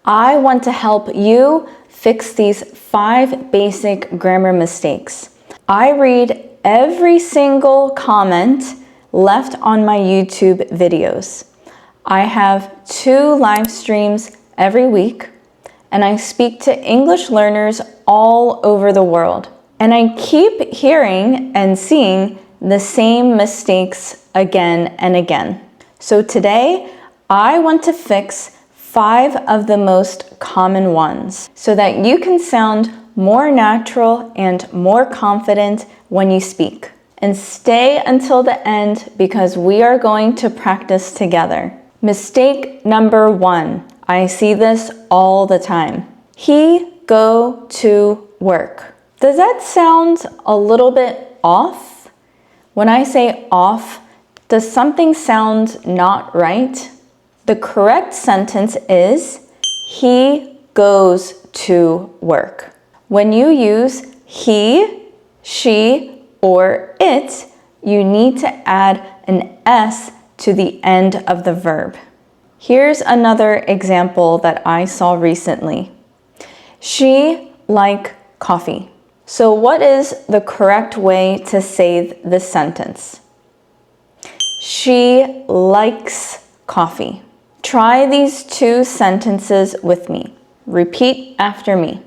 I want to help you fix these 5 basic grammar mistakes. I read every single comment left on my YouTube videos. I have 2 live streams every week, and I speak to English learners all over the world. And I keep hearing and seeing the same mistakes again and again. So today, I want to fix 5 of the most common ones so that you can sound more natural and more confident when you speak. And stay until the end because we are going to practice together. Mistake number 1. I see this all the time. He go to work. Does that sound a little bit off? When I say off, does something sound not right? The correct sentence is, he goes to work. When you use he, she, or it, you need to add an S to the end of the verb. Here's another example that I saw recently. She like coffee. So what is the correct way to say this sentence? She likes coffee. Try these 2 sentences with me. Repeat after me.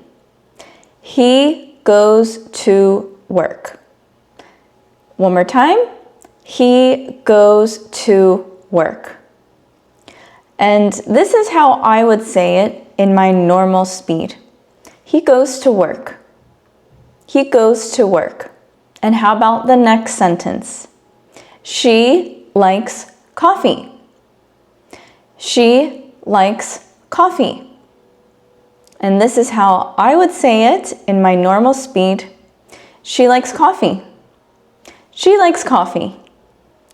He goes to work. One more time. He goes to work. And this is how I would say it in my normal speed. He goes to work. He goes to work. And how about the next sentence? She likes coffee. She likes coffee. And this is how I would say it in my normal speed. She likes coffee. She likes coffee.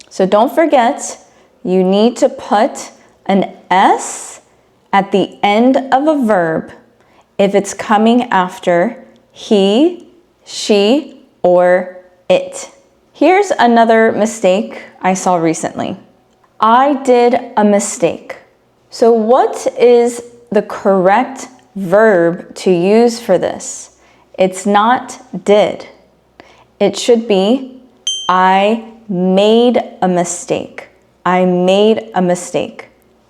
So don't forget, you need to put an S at the end of a verb if it's coming after he, she, or it. Here's another mistake I saw recently. I did a mistake. So what is the correct verb to use for this? It's not did. It should be I made a mistake. I made a mistake.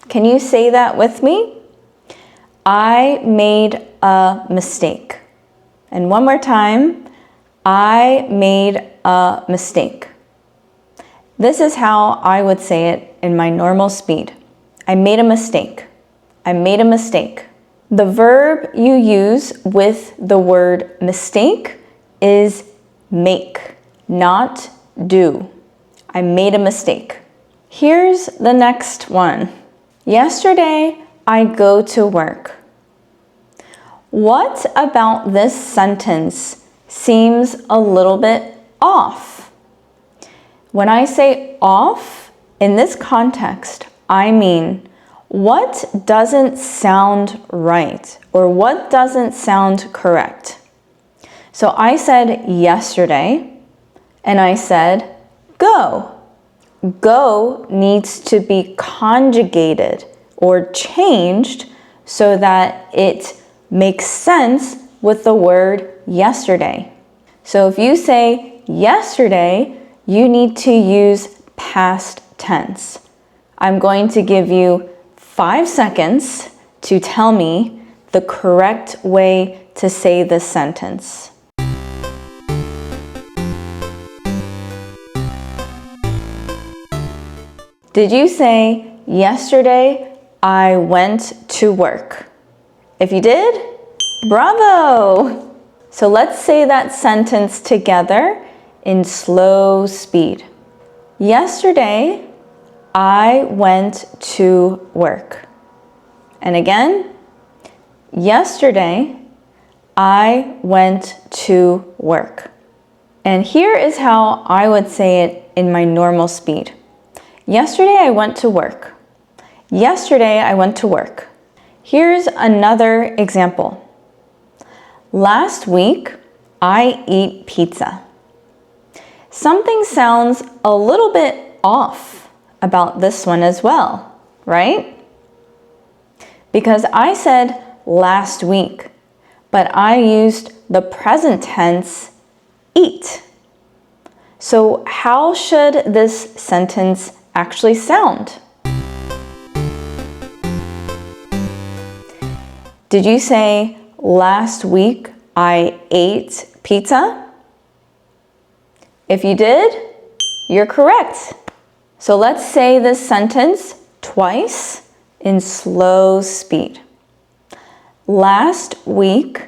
Can you say that with me? I made a mistake. And one more time. I made a mistake. This is how I would say it in my normal speed. I made a mistake. I made a mistake. The verb you use with the word mistake is make, not do. I made a mistake. Here's the next one. Yesterday, I go to work. What about this sentence seems a little bit off? When I say off, in this context, I mean what doesn't sound right or what doesn't sound correct. So I said yesterday and I said go. Go needs to be conjugated or changed so that it makes sense with the word yesterday. So if you say yesterday, you need to use past tense. I'm going to give you 5 seconds to tell me the correct way to say this sentence. Did you say, yesterday I went to work? If you did, bravo! So let's say that sentence together in slow speed. Yesterday, I went to work. And again, yesterday, I went to work. And here is how I would say it in my normal speed. Yesterday, I went to work. Yesterday, I went to work. Here's another example. Last week, I ate pizza. Something sounds a little bit off about this one as well, right? Because I said, last week, but I used the present tense, eat. So how should this sentence actually sound? Did you say, last week I ate pizza? If you did, you're correct. So let's say this sentence twice in slow speed. Last week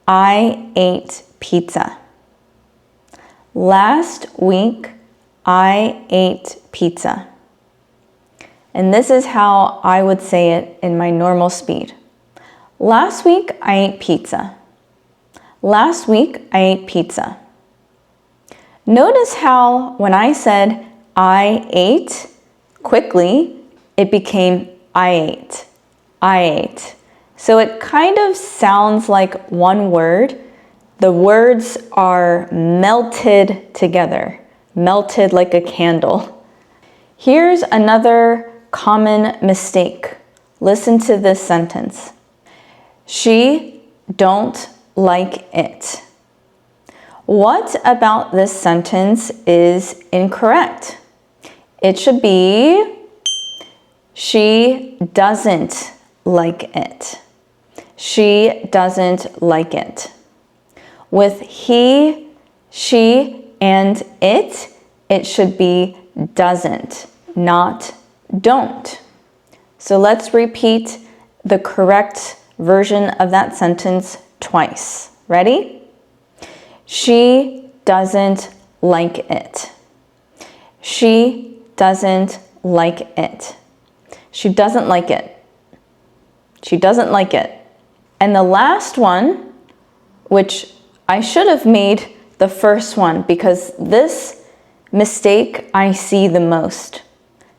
I ate pizza. Last week I ate pizza. And this is how I would say it in my normal speed. Last week I ate pizza. Last week I ate pizza. Notice how when I said I ate quickly, it became I ate. I ate. So it kind of sounds like one word. The words are melted together, melted like a candle. Here's another common mistake. Listen to this sentence. She don't like it. What about this sentence is incorrect? It should be, she doesn't like it. She doesn't like it. With he, she, and it should be doesn't, not don't. So let's repeat the correct version of that sentence twice. Ready? She doesn't like it. She doesn't like it. She doesn't like it. She doesn't like it. And the last one, which I should have made the first one because this mistake I see the most.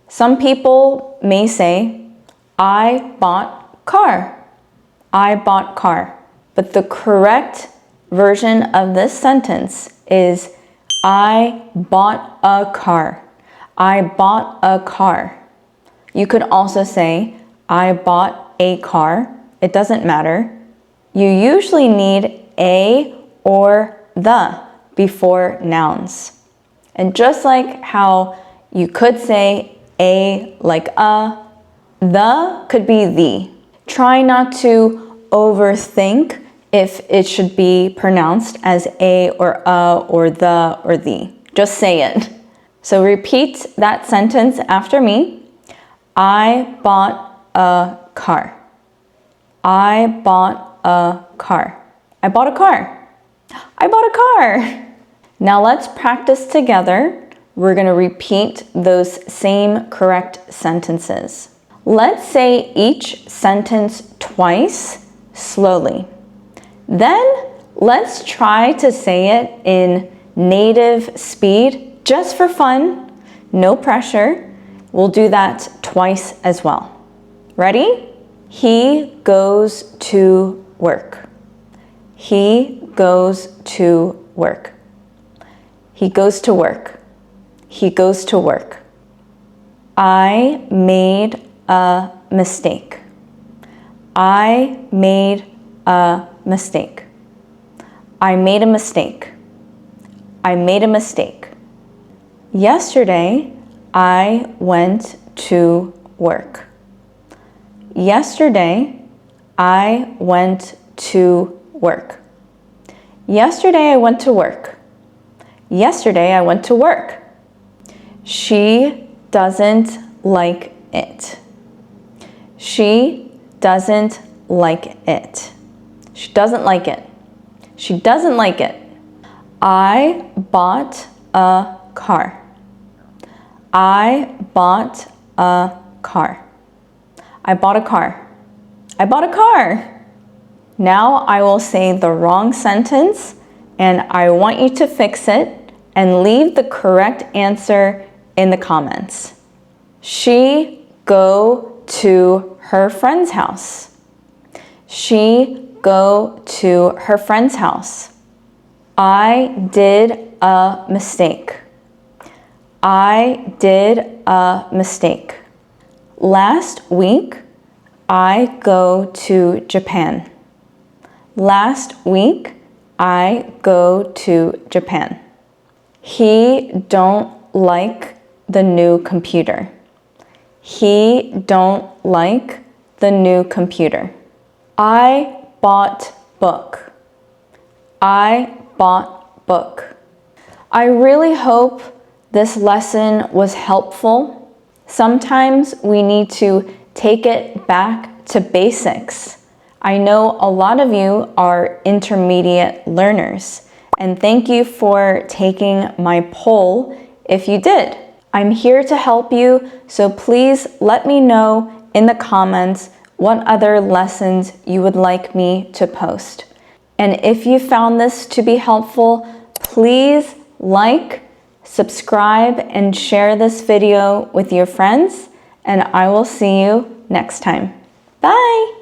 Some people may say, I bought car. I bought car. But the correct version of this sentence is I bought a car. I bought a car. You could also say I bought a car. It doesn't matter. You usually need a or the before nouns. And just like how you could say a like a, the could be the. Try not to overthink if it should be pronounced as a or the or the. Just say it. So repeat that sentence after me. I bought a car. I bought a car. I bought a car. I bought a car. Now let's practice together. We're going to repeat those same correct sentences. Let's say each sentence twice, slowly. Then let's try to say it in native speed, just for fun, no pressure. We'll do that twice as well. Ready? He goes to work. He goes to work. He goes to work. He goes to work. I made a mistake. I made a mistake. I made a mistake. I made a mistake. Yesterday, I went to work. Yesterday, I went to work. Yesterday, I went to work. Yesterday, I went to work. She doesn't like it. She doesn't like it. She doesn't like it. She doesn't like it. I bought a car. I bought a car. I bought a car. I bought a car. Now I will say the wrong sentence and I want you to fix it and leave the correct answer in the comments. She go to her friend's house. She go to her friend's house. I did a mistake. I did a mistake. Last week, I go to Japan. Last week, I go to Japan. He don't like the new computer. He don't like the new computer. I bought book. I bought book. I really hope this lesson was helpful. Sometimes we need to take it back to basics. I know a lot of you are intermediate learners, and thank you for taking my poll if you did. I'm here to help you, so please let me know in the comments what other lessons you would like me to post. And if you found this to be helpful, please like, subscribe, and share this video with your friends, and I will see you next time. Bye!